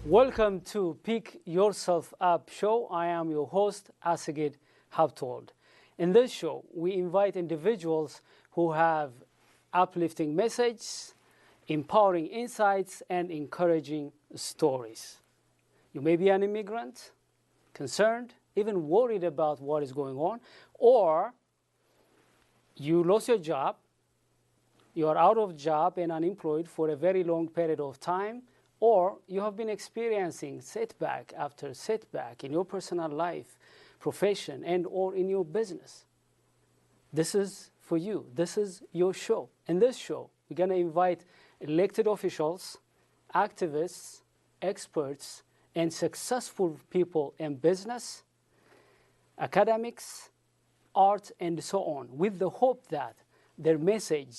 Welcome to Pick Yourself Up show. I am your host, Asagid Habtold. In this show, we invite individuals who have uplifting messages, empowering insights, and encouraging stories. You may be an immigrant, concerned, even worried about what is going on, or you lost your job, you are out of job and unemployed for a very long period of time, or you have been experiencing setback after setback in your personal life, profession, and or in your business. This is for you. This is your show. In this show, we're going to invite elected officials, activists, experts, and successful people in business, academics, art, and so on, with the hope that their message,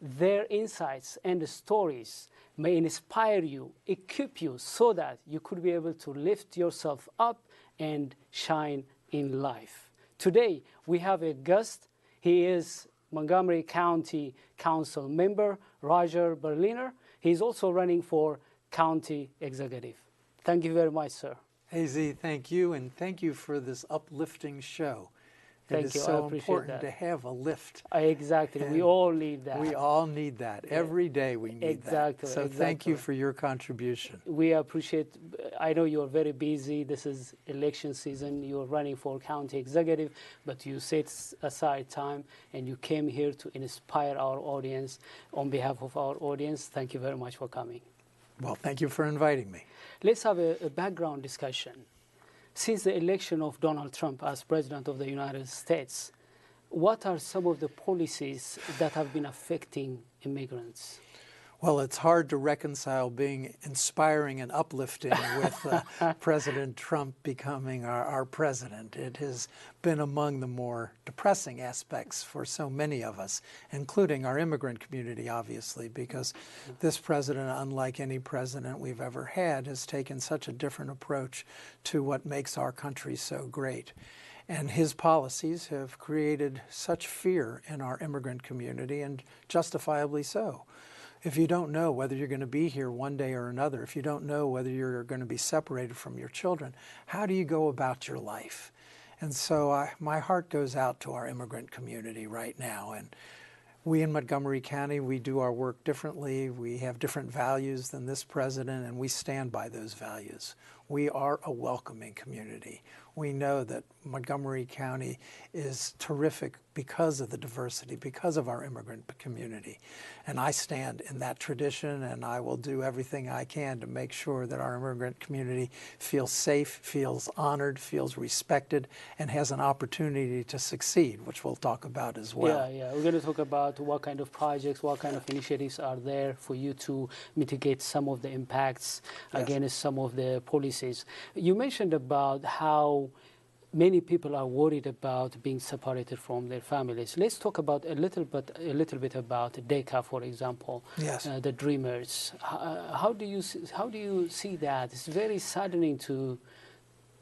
their insights, and stories may inspire you, equip you, so that you could be able to lift yourself up and shine in life. Today, we have a guest. He is Montgomery County Council member, Roger Berliner. He's also running for county executive. Thank you very much, sir. Hey, Z, thank you, and thank you for this uplifting show. Thank you. It is so important to have a lift. Exactly. We all need that. We all need that. Every day we need that. So thank you for your contribution. We appreciate, I know you're very busy. This is election season. You're running for county executive, but you set aside time and you came here to inspire our audience. On behalf of our audience, thank you very much for coming. Well, thank you for inviting me. Let's have a background discussion. Since the election of Donald Trump as President of the United States, what are some of the policies that have been affecting immigrants? Well, it's hard to reconcile being inspiring and uplifting with President Trump becoming our president. It has been among the more depressing aspects for so many of us, including our immigrant community, obviously, because this president, unlike any president we've ever had, has taken such a different approach to what makes our country so great. And his policies have created such fear in our immigrant community, and justifiably so. If you don't know whether you're going to be here one day or another, if you don't know whether you're going to be separated from your children, how do you go about your life? And so my heart goes out to our immigrant community right now. And we in Montgomery County, we do our work differently. We have different values than this president, and we stand by those values. We are a welcoming community. We know that Montgomery County is terrific because of the diversity, because of our immigrant community. And I stand in that tradition, and I will do everything I can to make sure that our immigrant community feels safe, feels honored, feels respected, and has an opportunity to succeed, which we'll talk about as well. Yeah. We're going to talk about what kind of projects, what kind of initiatives are there for you to mitigate some of the impacts against some of the policies. You mentioned about how many people are worried about being separated from their families. Let's talk about a little bit about DECA, for example. Yes. The Dreamers. How do you see that? It's very saddening to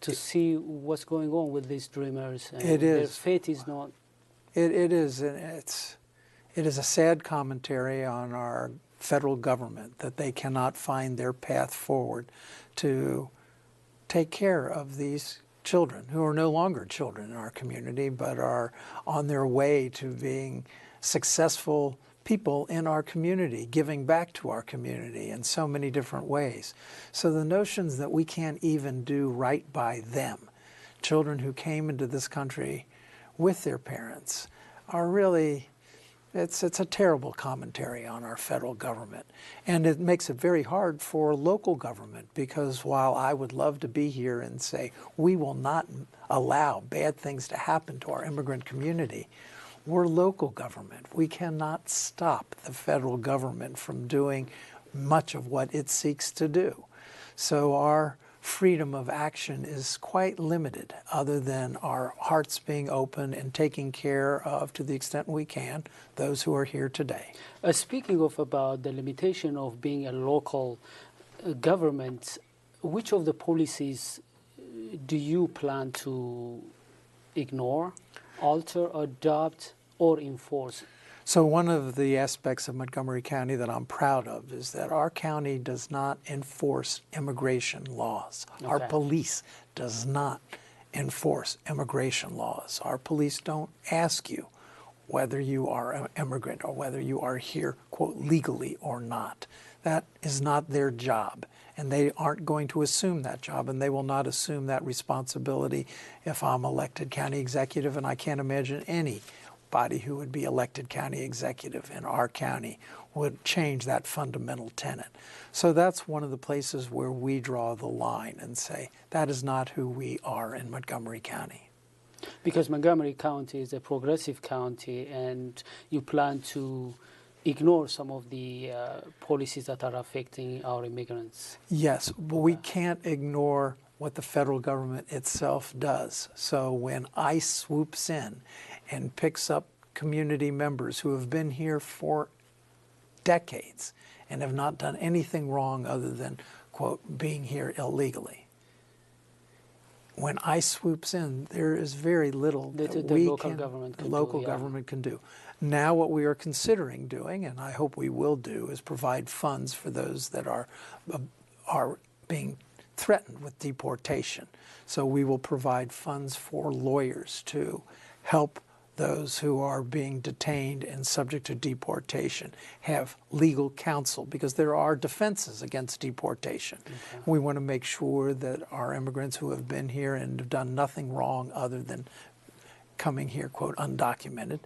see what's going on with these Dreamers. It is. Their fate is not. It is. It is a sad commentary on our federal government that they cannot find their path forward to take care of these children who are no longer children in our community, but are on their way to being successful people in our community, giving back to our community in so many different ways. So the notions that we can't even do right by them, children who came into this country with their parents, are really, it's a terrible commentary on our federal government. And it makes it very hard for local government, because while I would love to be here and say, we will not allow bad things to happen to our immigrant community, we're local government. We cannot stop the federal government from doing much of what it seeks to do. So our freedom of action is quite limited, other than our hearts being open and taking care of, to the extent we can, those who are here today. Speaking of about the limitation of being a local government, which of the policies do you plan to ignore, alter, adopt, or enforce? So one of the aspects of Montgomery County that I'm proud of is that our county does not enforce immigration laws. Okay. Our police does not enforce immigration laws. Our police don't ask you whether you are an immigrant or whether you are here, quote, legally or not. That is not their job, and they aren't going to assume that job, and they will not assume that responsibility if I'm elected county executive, and I can't imagine anybody who would be elected county executive in our county would change that fundamental tenet. So that's one of the places where we draw the line and say that is not who we are in Montgomery County. Because Montgomery County is a progressive county, and you plan to ignore some of the policies that are affecting our immigrants. Yes, but we can't ignore what the federal government itself does. So when ICE swoops in and picks up community members who have been here for decades and have not done anything wrong other than, quote, being here illegally. When ICE swoops in, there is very little that the local government can do. Now what we are considering doing, and I hope we will do, is provide funds for those that are being threatened with deportation. So we will provide funds for lawyers to help those who are being detained and subject to deportation have legal counsel, because there are defenses against deportation. Okay. We want to make sure that our immigrants who have been here and have done nothing wrong other than coming here, quote, undocumented,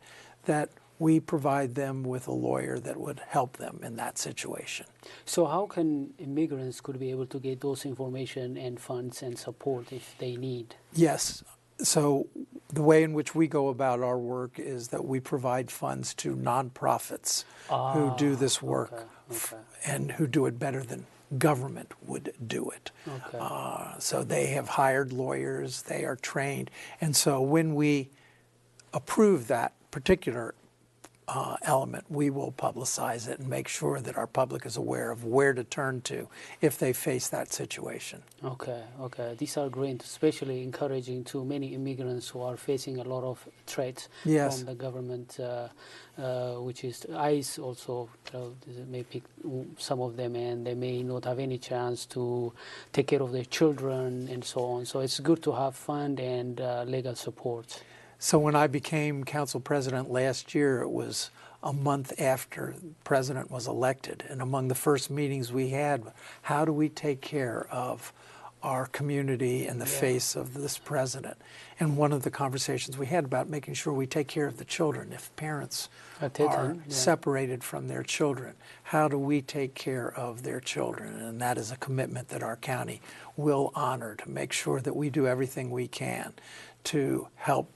that we provide them with a lawyer that would help them in that situation. So how can immigrants could be able to get those information and funds and support if they need? Yes. So the way in which we go about our work is that we provide funds to nonprofits who do this work and who do it better than government would do it. Okay. So they have hired lawyers, they are trained. And so when we approve that particular element, we will publicize it and make sure that our public is aware of where to turn to if they face that situation. Okay, okay. These are great, especially encouraging to many immigrants who are facing a lot of threats from the government, which is ICE also may pick some of them, and they may not have any chance to take care of their children and so on. So it's good to have fund and legal support. So when I became council president last year, it was a month after the president was elected. And among the first meetings we had, how do we take care of our community in the face of this president? And one of the conversations we had about making sure we take care of the children. If parents are separated from their children, how do we take care of their children? And that is a commitment that our county will honor, to make sure that we do everything we can to help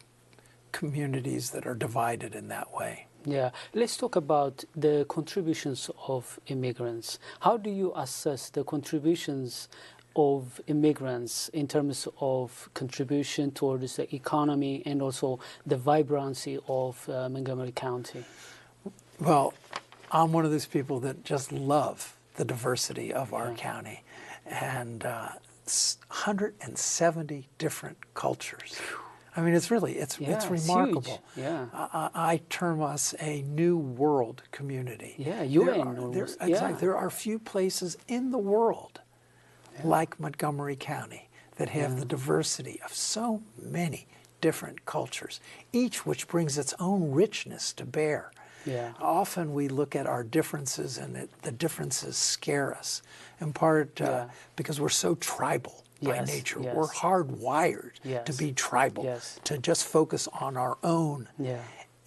communities that are divided in that way. Yeah, let's talk about the contributions of immigrants. How do you assess the contributions of immigrants in terms of contribution towards the economy and also the vibrancy of Montgomery County? Well, I'm one of those people that just love the diversity of our county, and 170 different cultures. I mean, it's remarkable. Huge. Yeah. I term us a new world community. Yeah, UN. There are few places in the world like Montgomery County that have the diversity of so many different cultures, each which brings its own richness to bear. Yeah. Often we look at our differences, and the differences scare us, in part because we're so tribal. By nature. We're hardwired to be tribal, to just focus on our own.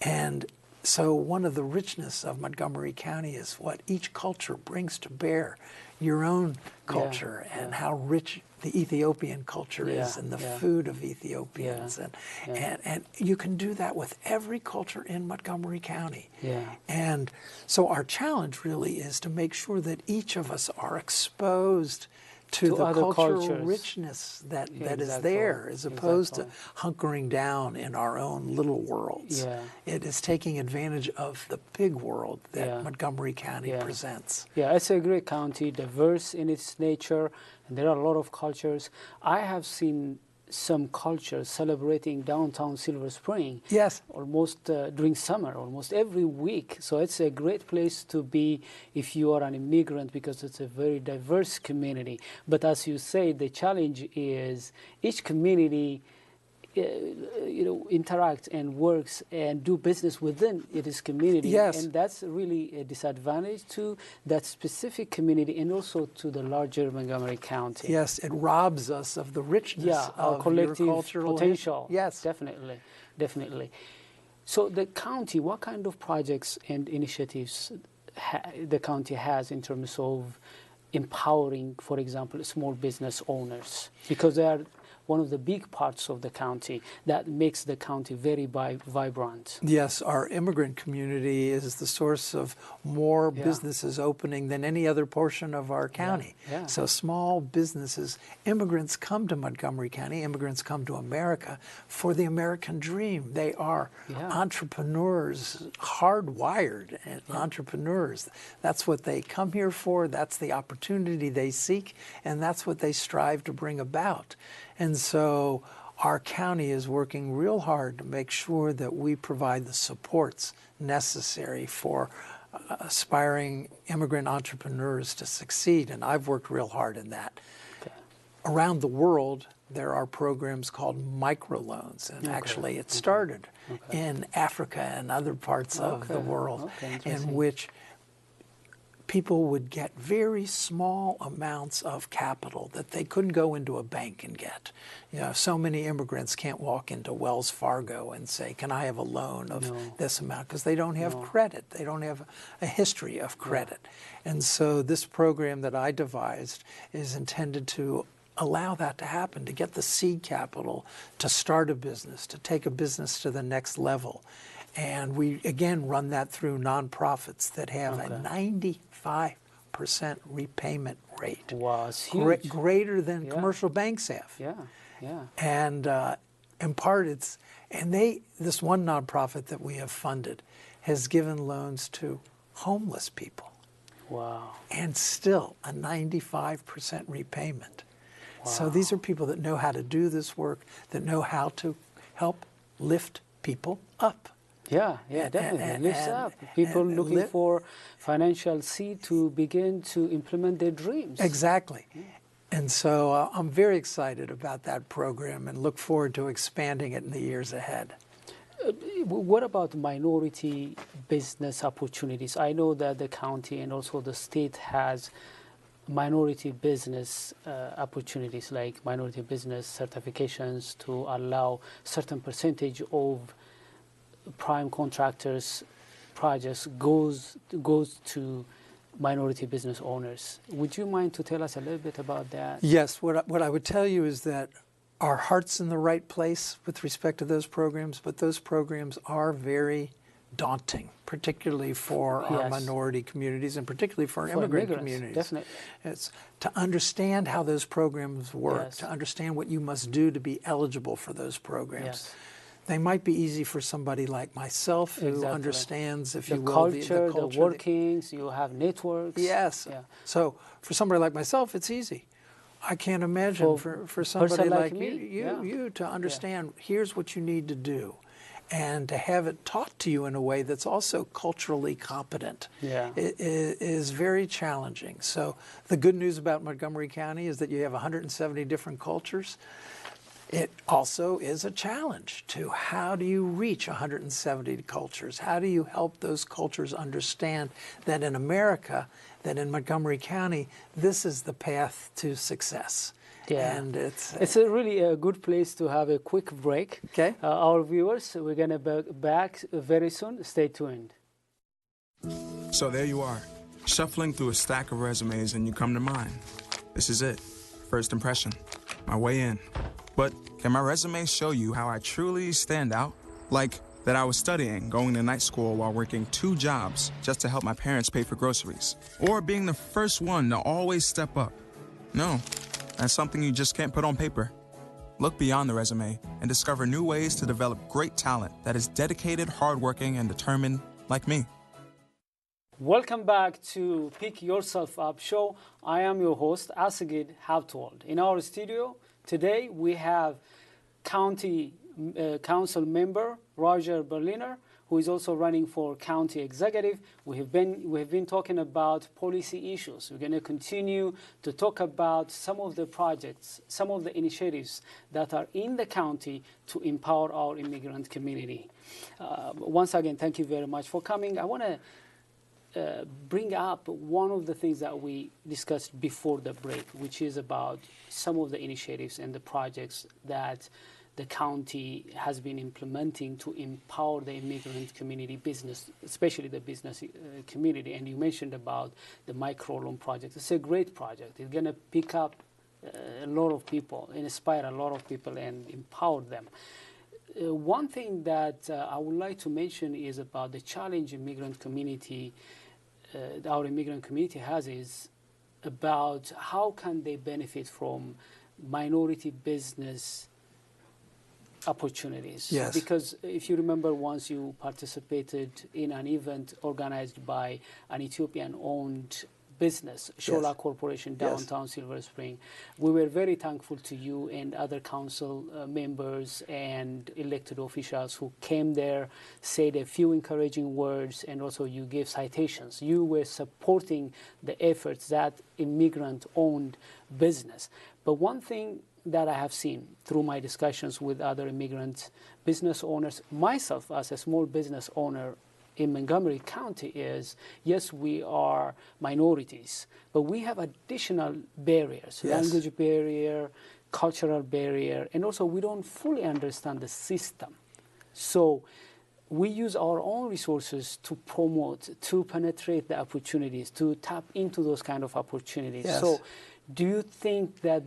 And So one of the richness of Montgomery County is what each culture brings to bear. Your own culture and how rich the Ethiopian culture is, and the food of Ethiopians, and you can do that with every culture in Montgomery County. And so our challenge really is to make sure that each of us are exposed to the cultural richness that is there, as opposed to hunkering down in our own little worlds. It is taking advantage of the big world that Montgomery County presents. Yeah, it's a great county, diverse in its nature, and there are a lot of cultures. I have seen some cultures celebrating downtown Silver Spring. Almost during summer, almost every week. So it's a great place to be if you are an immigrant, because it's a very diverse community. But as you say, the challenge is each community interact and works and do business within its community, and that's really a disadvantage to that specific community and also to the larger Montgomery County. Yes, it robs us of the richness of of collective your cultural potential. Yes, definitely. So the county, what kind of projects and initiatives the county has in terms of empowering, for example, small business owners, because they are one of the big parts of the county that makes the county very vibrant. Yes, our immigrant community is the source of more businesses opening than any other portion of our county. So small businesses, immigrants come to Montgomery County, immigrants come to America for the American dream. They are entrepreneurs, hardwired entrepreneurs. That's what they come here for, that's the opportunity they seek, and that's what they strive to bring about. And so our county is working real hard to make sure that we provide the supports necessary for aspiring immigrant entrepreneurs to succeed, and I've worked real hard in that. Around the world, there are programs called microloans, and actually it started in Africa and other parts of the world, in which people would get very small amounts of capital that they couldn't go into a bank and get. So many immigrants can't walk into Wells Fargo and say, can I have a loan of this amount? Because they don't have credit. They don't have a history of credit. And so this program that I devised is intended to allow that to happen, to get the seed capital to start a business, to take a business to the next level. And we, again, run that through nonprofits that have a 95% repayment rate. Wow, it's huge. Greater than commercial banks have. And in part, this one nonprofit that we have funded has given loans to homeless people. Wow. And still a 95% repayment. So these are people that know how to do this work, that know how to help lift people up. Definitely. Lifts up. People looking for financial seed to begin to implement their dreams. Exactly. And so I'm very excited about that program and look forward to expanding it in the years ahead. What about minority business opportunities? I know that the county and also the state has minority business opportunities, like minority business certifications to allow certain percentage of prime contractors' projects goes to minority business owners. Would you mind to tell us a little bit about that? Yes, what I would tell you is that our heart's in the right place with respect to those programs, but those programs are very daunting, particularly for our minority communities and particularly for immigrant communities. Definitely. It's to understand how those programs work, to understand what you must do to be eligible for those programs. They might be easy for somebody like myself who understands, if you will, the culture, the workings, you have networks. So for somebody like myself, it's easy. I can't imagine for somebody like you to understand, here's what you need to do, and to have it taught to you in a way that's also culturally competent is very challenging. So the good news about Montgomery County is that you have 170 different cultures. It also is a challenge to how do you reach 170 cultures? How do you help those cultures understand that in America, that in Montgomery County, this is the path to success? Yeah. And it's really a good place to have a quick break. Okay. Our viewers, we're going to be back very soon. Stay tuned. So there you are, shuffling through a stack of resumes, and you come to mine. This is it. First impression. My way in. But can my resume show you how I truly stand out? Like that I was studying, going to night school while working 2 jobs just to help my parents pay for groceries. Or being the first one to always step up. No, that's something you just can't put on paper. Look beyond the resume and discover new ways to develop great talent that is dedicated, hardworking, and determined like me. Welcome back to Pick Yourself Up show. I am your host, Asagid Habtold. In our studio today, we have County Council member Roger Berliner, who is also running for county executive. We have been talking about policy issues. We're going to continue to talk about some of the projects, some of the initiatives that are in the county to empower our immigrant community. Once again, thank you very much for coming. I want to bring up one of the things that we discussed before the break, which is about some of the initiatives and the projects that the county has been implementing to empower the immigrant community business, especially the business community. And you mentioned about the microloan project. It's a great project. It's going to pick up a lot of people, inspire a lot of people, and empower them. One thing that I would like to mention is about the challenge immigrant community, our immigrant community has, is about how can they benefit from minority business opportunities. Yes. Because if you remember, once you participated in an event organized by an Ethiopian-owned business, Shola Corporation, downtown Silver Spring. We were very thankful to you and other council members and elected officials who came there, said a few encouraging words, and also you gave citations. You were supporting the efforts that immigrant-owned business. But one thing that I have seen through my discussions with other immigrant business owners, myself as a small business owner in Montgomery County, is, yes, we are minorities, but we have additional barriers, language barrier, cultural barrier, and also we don't fully understand the system. So we use our own resources to promote, to penetrate the opportunities, to tap into those kind of opportunities. Yes. So do you think that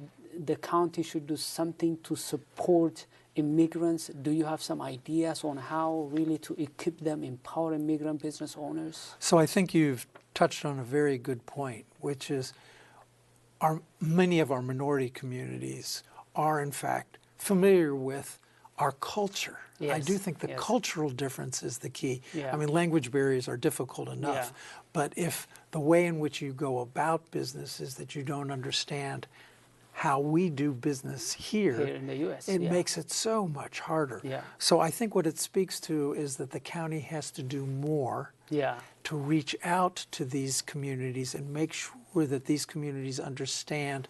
the county should do something to support immigrants? Do you have some ideas on how really to equip them, empower immigrant business owners? So I think you've touched on a very good point, which is many of our minority communities are in fact familiar with our culture. Yes. I do think the cultural difference is the key. Yeah. I mean, language barriers are difficult enough, but if the way in which you go about business is that you don't understand how we do business here in the U.S., it makes it so much harder. Yeah. So I think what it speaks to is that the county has to do more to reach out to these communities and make sure that these communities understand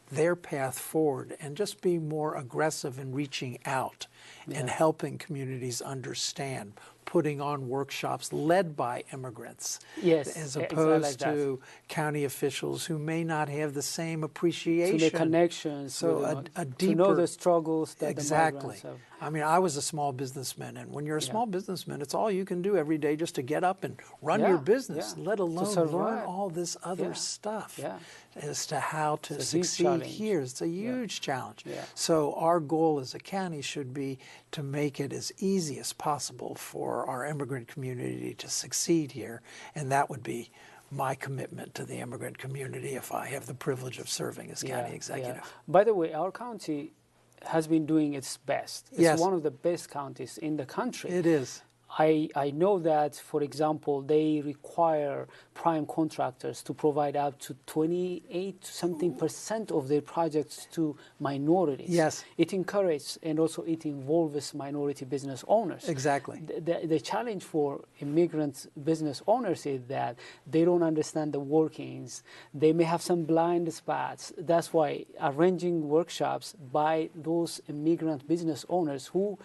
their path forward, and just be more aggressive in reaching out and helping communities understand, putting on workshops led by immigrants, as opposed to county officials who may not have the same appreciation. To the connections, so a deeper, to know the struggles that the migrants have. I mean, I was a small businessman, and when you're a small businessman, it's all you can do every day just to get up and run your business, let alone learn all this other stuff as to how to succeed here. It's a huge challenge. So our goal as a county should be to make it as easy as possible for our immigrant community to succeed here, and that would be my commitment to the immigrant community if I have the privilege of serving as county executive. By the way, our county has been doing its best. It's one of the best counties in the country. It is. I know that, for example, they require prime contractors to provide up to 28% of their projects to minorities. Yes. It encourages and also it involves minority business owners. Exactly. The challenge for immigrant business owners is that they don't understand the workings. They may have some blind spots. That's why arranging workshops by those immigrant business owners who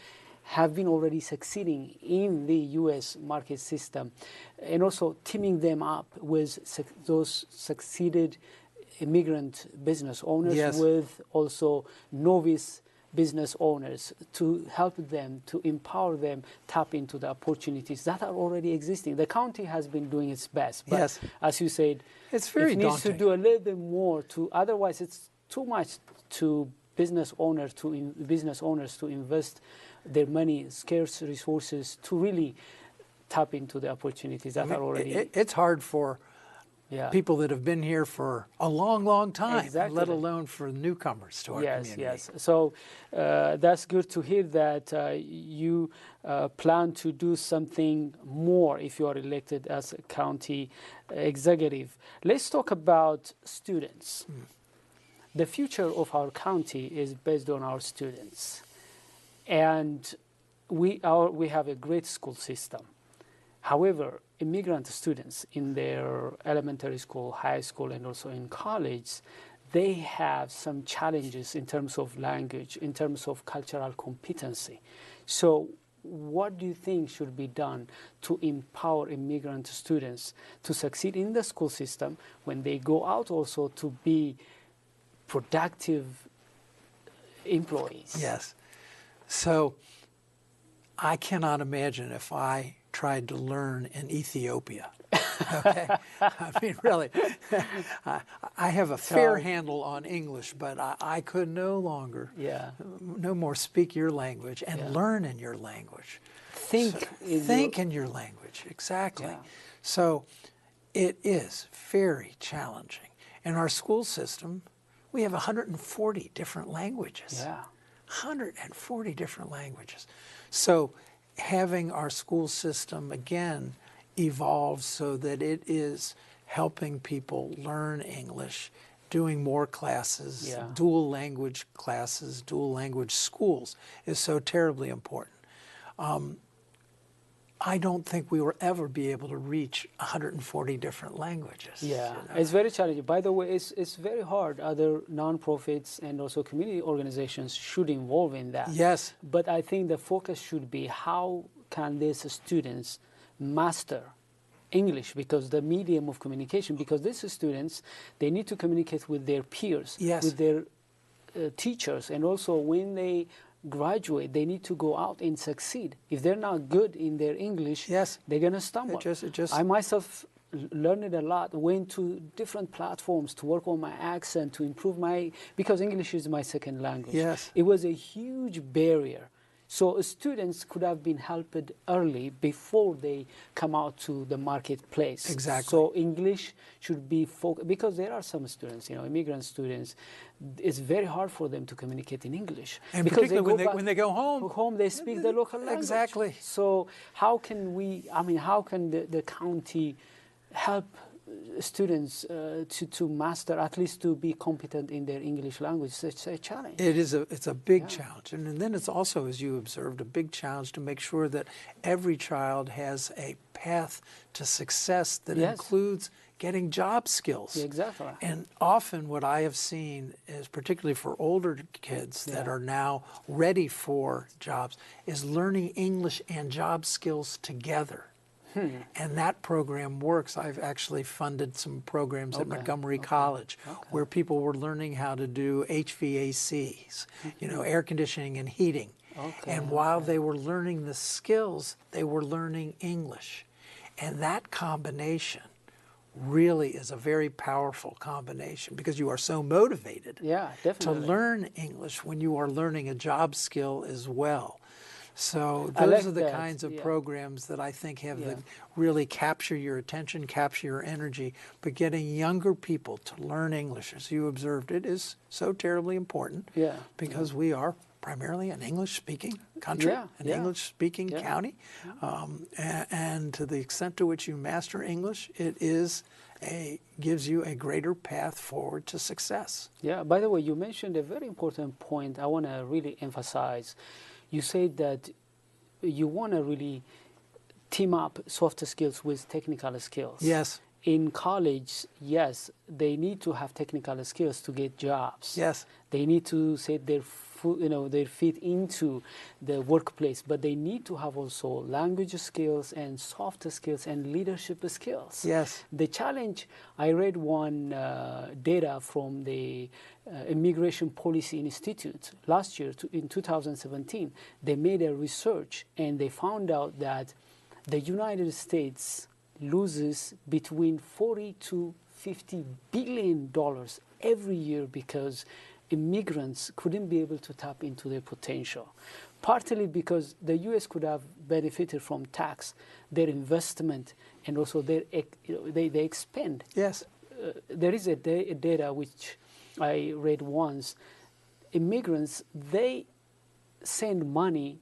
have been already succeeding in the U.S. market system, and also teaming them up with those succeeded immigrant business owners Yes. with also novice business owners to help them, to empower them, tap into the opportunities that are already existing. The county has been doing its best, but Yes. as you said, It's very it needs daunting. to do a little bit more. Otherwise, it's too much to business owners to invest their money, scarce resources, to really tap into the opportunities that are already. It's hard for Yeah. people that have been here for a long, long time, Exactly. let alone for newcomers to our community. Yes. So that's good to hear that you plan to do something more if you are elected as a county executive. Let's talk about students. The future of our county is based on our students. And we have a great school system. However, immigrant students in their elementary school, high school, and also in college, they have some challenges in terms of language, in terms of cultural competency. So what do you think should be done to empower immigrant students to succeed in the school system when they go out also to be productive employees? Yes. So I cannot imagine if I tried to learn in Ethiopia. Okay? I mean, really, I have a fair handle on English, but I could no more speak your language and learn in your language. Think in your language, exactly. Yeah. So it is very challenging. In our school system, we have 140 different languages. Yeah. 140 different languages. So having our school system, again, evolve so that it is helping people learn English, doing more classes, dual language classes, dual language schools is so terribly important. I don't think we will ever be able to reach 140 different languages. Yeah, you know? It's very challenging. By the way, it's very hard. Other nonprofits and also community organizations should involve in that. Yes. But I think the focus should be how can these students master English, because the medium of communication, because these students, they need to communicate with their peers, with their teachers, and also when they graduate, they need to go out and succeed. If they're not good in their English, they're going to stumble. I myself learned a lot, went to different platforms to work on my accent, to improve because English is my second language. Yes. It was a huge barrier. So students could have been helped early before they come out to the marketplace. Exactly. So English should be focused, because there are some students, immigrant students, it's very hard for them to communicate in English. And because particularly when they go home. They speak the local language. Exactly. So how can how can the county help students to master, at least to be competent in their English language? It's a challenge. It's a big challenge. And then it's also, as you observed, a big challenge to make sure that every child has a path to success that includes getting job skills. Exactly. And often what I have seen is, particularly for older kids that are now ready for jobs, is learning English and job skills together. And that program works. I've actually funded some programs at Montgomery College where people were learning how to do HVACs, air conditioning and heating. And while they were learning the skills, they were learning English. And that combination really is a very powerful combination, because you are so motivated to learn English when you are learning a job skill as well. So those are the kinds of programs that I think have really capture your attention, capture your energy, but getting younger people to learn English, as you observed, it is so terribly important because we are primarily an English-speaking country, an English-speaking county, and to the extent to which you master English, it gives you a greater path forward to success. Yeah, by the way, you mentioned a very important point I want to really emphasize. You said that you want to really team up soft skills with technical skills. Yes. In college, yes, they need to have technical skills to get jobs. Yes. They need to set their their feet into the workplace, but they need to have also language skills and soft skills and leadership skills. Yes. The challenge, I read one data from the Immigration Policy Institute last year in 2017. They made a research and they found out that the United States loses between 40 to 50 billion dollars every year because immigrants couldn't be able to tap into their potential. Partly because the U.S. could have benefited from tax, their investment, and also they expend. Yes. There is a data which I read once. Immigrants, they send money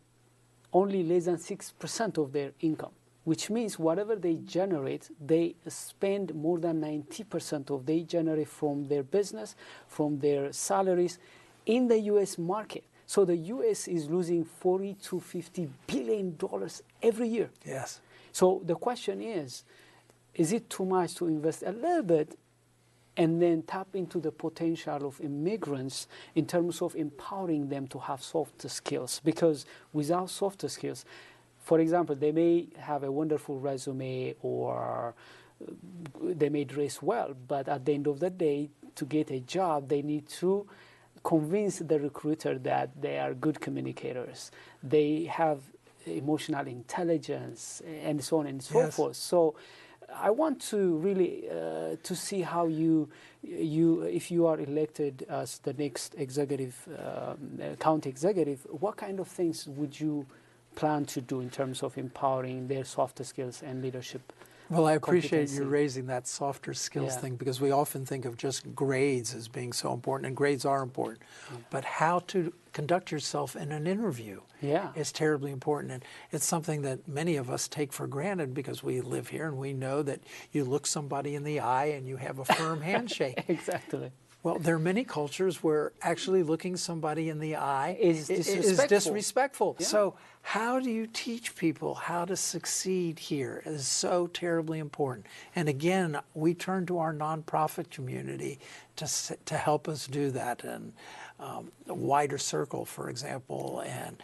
only less than 6% of their income, which means whatever they generate, they spend more than 90% of they generate from their business, from their salaries in the U.S. market. So the U.S. is losing 40 to 50 billion dollars every year. Yes. So the question is it too much to invest a little bit and then tap into the potential of immigrants in terms of empowering them to have soft skills? Because without soft skills, for example, they may have a wonderful resume or they may dress well, but at the end of the day, to get a job, they need to convince the recruiter that they are good communicators. They have emotional intelligence and so on and so forth. So I want to really to see how you if you are elected as the next executive, county executive, what kind of things would you plan to do in terms of empowering their soft skills and leadership? Well, I appreciate you raising that softer skills thing, because we often think of just grades as being so important, and grades are important. But how to conduct yourself in an interview is terribly important. And it's something that many of us take for granted because we live here and we know that you look somebody in the eye and you have a firm handshake. Exactly. Well, there are many cultures where actually looking somebody in the eye is disrespectful. Yeah. So how do you teach people how to succeed here is so terribly important. And again, we turn to our nonprofit community to help us do that. And Wider Circle, for example, and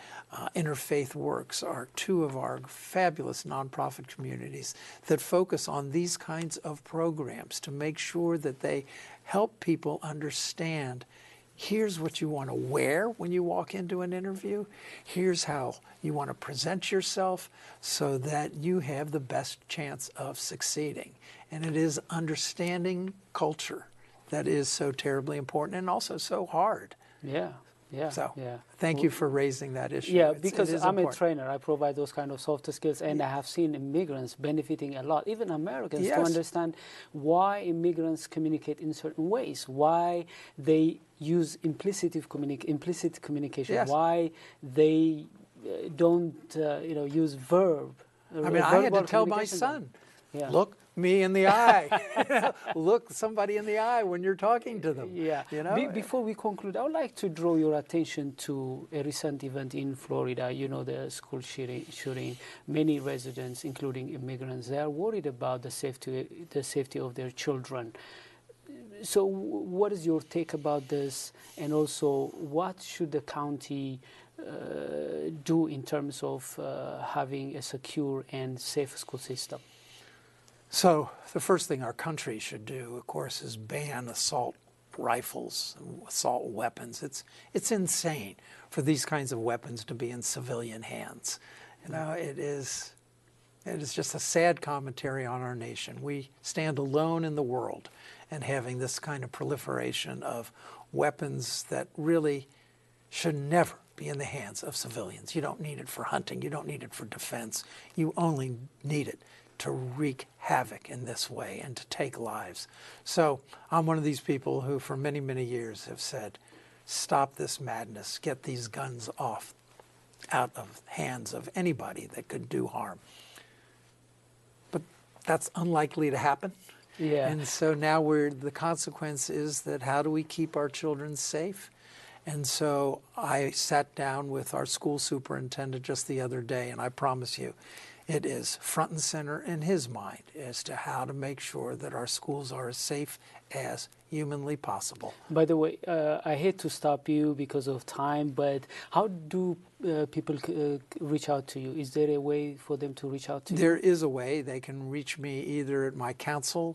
Interfaith Works are two of our fabulous nonprofit communities that focus on these kinds of programs to make sure that they help people understand, here's what you want to wear when you walk into an interview. Here's how you want to present yourself so that you have the best chance of succeeding. And it is understanding culture that is so terribly important and also so hard. So thank you for raising that issue. Yeah, because I'm important. a trainer. I provide those kind of soft skills, and I have seen immigrants benefiting a lot, even Americans, to understand why immigrants communicate in certain ways, why they use implicit communication, why they don't use verb. I mean, I had to tell my son, look me in the eye. Look somebody in the eye when you're talking to them. Yeah. You know? Before we conclude, I would like to draw your attention to a recent event in Florida. You know, the school shooting. Many residents, including immigrants, they are worried about the safety of their children. So what is your take about this? And also, what should the county do in terms of having a secure and safe school system? So the first thing our country should do, of course, is ban assault rifles, assault weapons. It's insane for these kinds of weapons to be in civilian hands. You know, it is just a sad commentary on our nation. We stand alone in the world in having this kind of proliferation of weapons that really should never be in the hands of civilians. You don't need it for hunting. You don't need it for defense. You only need it to wreak havoc in this way and to take lives. So I'm one of these people who for many, many years have said, stop this madness, get these guns out of hands of anybody that could do harm. But that's unlikely to happen. Yeah. And so now the consequence is that how do we keep our children safe? And so I sat down with our school superintendent just the other day, and I promise you, it is front and center in his mind as to how to make sure that our schools are as safe as humanly possible. By the way, I hate to stop you because of time, but how do people reach out to you? Is there a way for them to reach out to you? There is a way. They can reach me either at my county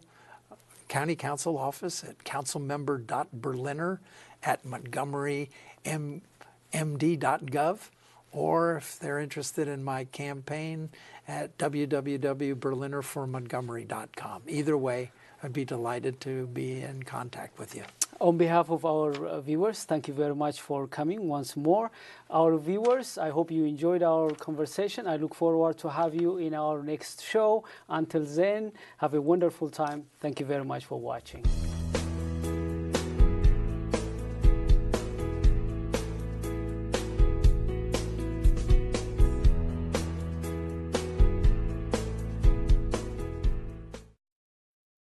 council office at councilmember.berliner@montgomerymd.gov, or if they're interested in my campaign at www.berlinerformontgomery.com. Either way, I'd be delighted to be in contact with you. On behalf of our viewers, thank you very much for coming once more. Our viewers, I hope you enjoyed our conversation. I look forward to have you in our next show. Until then, have a wonderful time. Thank you very much for watching.